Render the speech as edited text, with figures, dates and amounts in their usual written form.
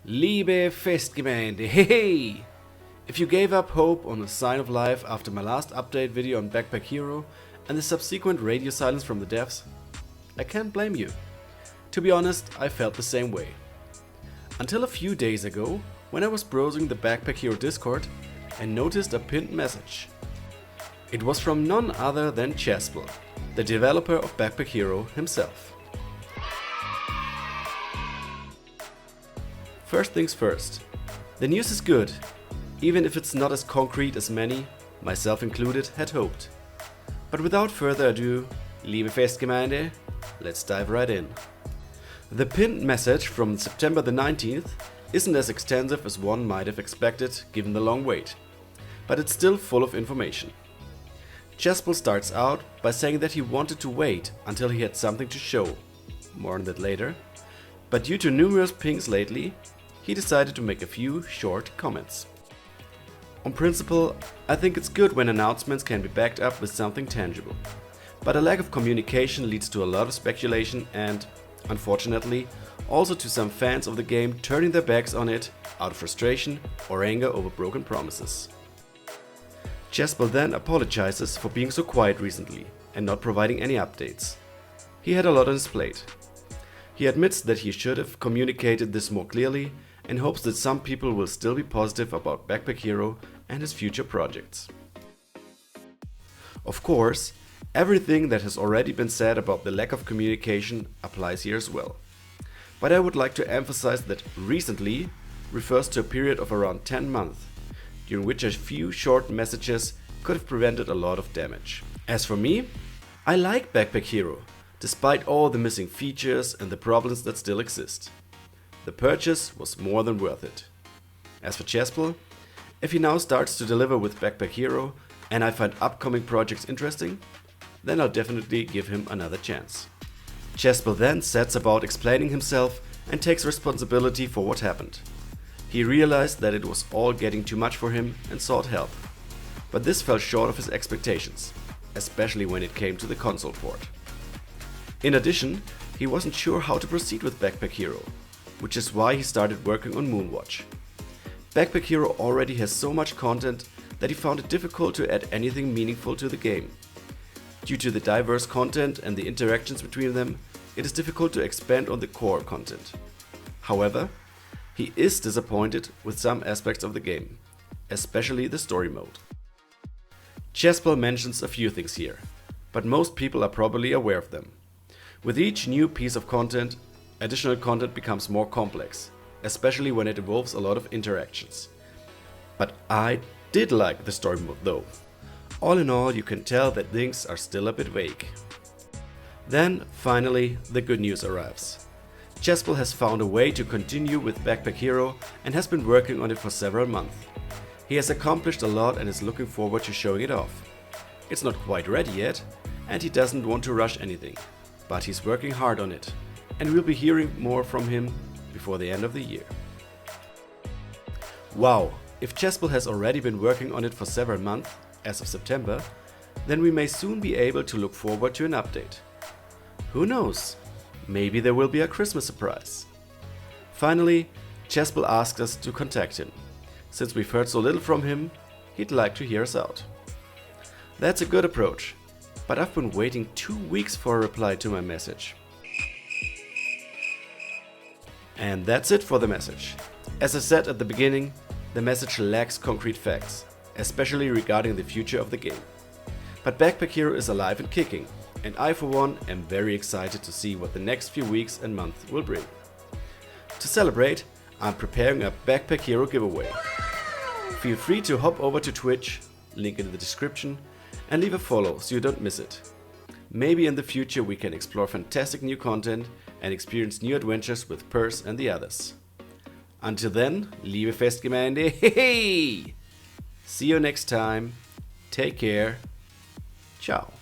Liebe Festgemeinde, hey! If you gave up hope on a sign of life after my last update video on Backpack Hero and the subsequent radio silence from the devs, I can't blame you. To be honest, I felt the same way. Until a few days ago, when I was browsing the Backpack Hero Discord and noticed a pinned message. It was from none other than Chespel, the developer of Backpack Hero himself. First things first, the news is good, even if it's not as concrete as many, myself included, had hoped. But without further ado, liebe Festgemeinde, let's dive right in. The pinned message from September the 19th isn't as extensive as one might have expected given the long wait, but it's still full of information. Chespel starts out by saying that he wanted to wait until he had something to show, more on that later, but due to numerous pings lately, he decided to make a few short comments. On principle, I think it's good when announcements can be backed up with something tangible, but a lack of communication leads to a lot of speculation and, unfortunately, also to some fans of the game turning their backs on it out of frustration or anger over broken promises. Chespel then apologizes for being so quiet recently and not providing any updates. He had a lot on his plate. He admits that he should have communicated this more clearly and hopes that some people will still be positive about Backpack Hero and his future projects. Of course, everything that has already been said about the lack of communication applies here as well. But I would like to emphasize that recently refers to a period of around 10 months, during which a few short messages could have prevented a lot of damage. As for me, I like Backpack Hero, despite all the missing features and the problems that still exist. The purchase was more than worth it. As for Chespel, if he now starts to deliver with Backpack Hero and I find upcoming projects interesting, then I'll definitely give him another chance. Chespel then sets about explaining himself and takes responsibility for what happened. He realized that it was all getting too much for him and sought help. But this fell short of his expectations, especially when it came to the console port. In addition, he wasn't sure how to proceed with Backpack Hero, which is why he started working on Moonwatch. Backpack Hero already has so much content that he found it difficult to add anything meaningful to the game. Due to the diverse content and the interactions between them, it is difficult to expand on the core content. However, he is disappointed with some aspects of the game, especially the story mode. Chespel mentions a few things here, but most people are probably aware of them. With each new piece of content, additional content becomes more complex, especially when it involves a lot of interactions. But I did like the story mode though. All in all, you can tell that things are still a bit vague. Then, finally, the good news arrives. Chespel has found a way to continue with Backpack Hero and has been working on it for several months. He has accomplished a lot and is looking forward to showing it off. It's not quite ready yet, and he doesn't want to rush anything, but he's working hard on it, and we'll be hearing more from him before the end of the year. Wow, if Chespel has already been working on it for several months, as of September, then we may soon be able to look forward to an update. Who knows? Maybe there will be a Christmas surprise. Finally, Chespel asked us to contact him. Since we've heard so little from him, he'd like to hear us out. That's a good approach, but I've been waiting 2 weeks for a reply to my message. And that's it for the message. As I said at the beginning, the message lacks concrete facts, especially regarding the future of the game. But Backpack Hero is alive and kicking, and I for one am very excited to see what the next few weeks and months will bring. To celebrate, I'm preparing a Backpack Hero giveaway. Feel free to hop over to Twitch, link in the description, and leave a follow so you don't miss it. Maybe in the future we can explore fantastic new content and experience new adventures with Purse and the others. Until then, liebe Festgemeinde, hey! See you next time. Take care. Ciao.